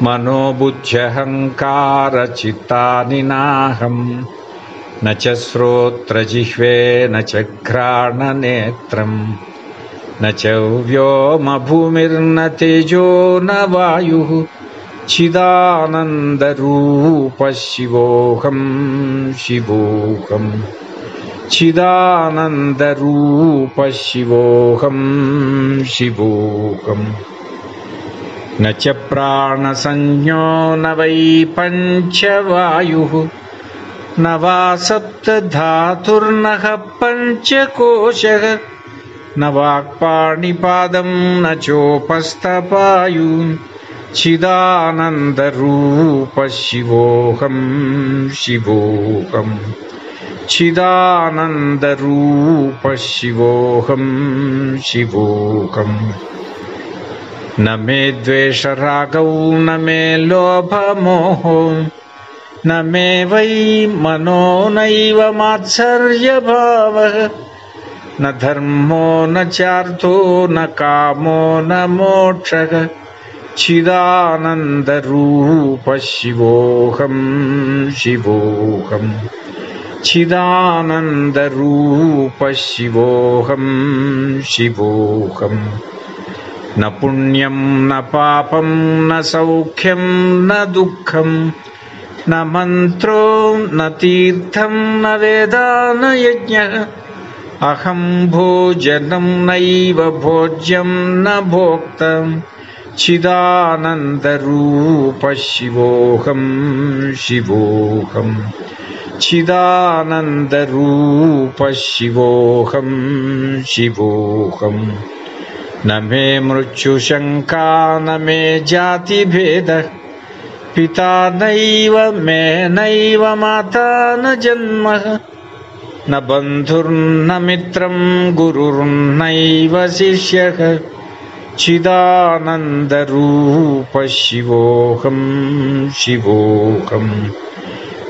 मनोबुद्ध्यहङ्कारचित्तानि नाहम् न च श्रोत्रजिह्वे न च घ्राणनेत्रम् न च व्योमभूमिर्न तेजो न वायुः चिदानन्दरूपः शिवोऽहं शिवोऽहम् चिदानन्दरूपः शिवोऽहं शिवोऽहम् न च प्राणसंज्ञो न वै पञ्चवायुः न वा सप्तधातुर्नः पञ्चकोशः न वाक्पाणिपादं न चोपस्थपायुः चिदानन्दरूपः शिवोऽहं शिवोऽहम् चिदानन्दरूपः शिवोऽहं शिवोऽहम् न मे द्वेषरागौ न मे लोभमोहो न मे वै मनो नैव मात्सर्यभावः न धर्मो न चार्थो न कामो न मोक्षः चिदानन्दरूपः शिवोऽहं शिवोऽहम् चिदानन्दरूपः शिवोऽहं शिवोऽहम् न पुण्यं न पापं न सौख्यं न दुःखं न मन्त्रो न तीर्थं न वेदा न यज्ञः अहं भोजनं नैव भोज्यं न भोक्तम् चिदानन्दरूपः शिवोऽहं शिवोऽहम् चिदानन्दरूपः शिवोऽहं शिवोऽहम् न मे मृत्युशङ्का न मे जातिभेदः पिता नैव मे नैव माता न जन्मः न बन्धुर्न मित्रं गुरुर्नैव शिष्यः चिदानन्दरूपः शिवोऽहं शिवोऽहम्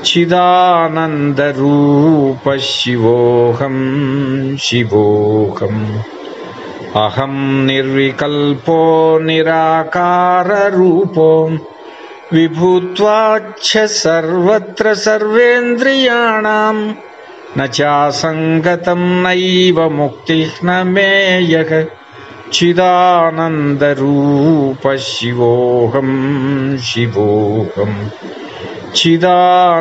चिदानन्दरूपः शिवोऽहं शिवोऽहम् अहं निर्विकल्पो निराकाररूपो विभूत्वाच्च सर्वत्र सर्वेन्द्रियाणां न चासङ्गतं नैव मुक्तिः न मे यः चिदानन्दरूपः शिवोऽहं शिवोऽहम् चिदानन्दरूपः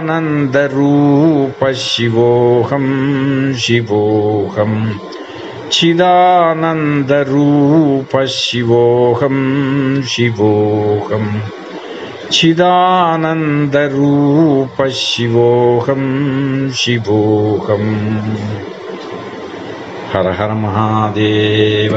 शिवोऽहं शिवोऽहम् चिदानन्दरूपः शिवोऽहं शिवोऽहम् चिदानन्दरूपः शिवोऽहं शिवोऽहम् हर हर महादेव।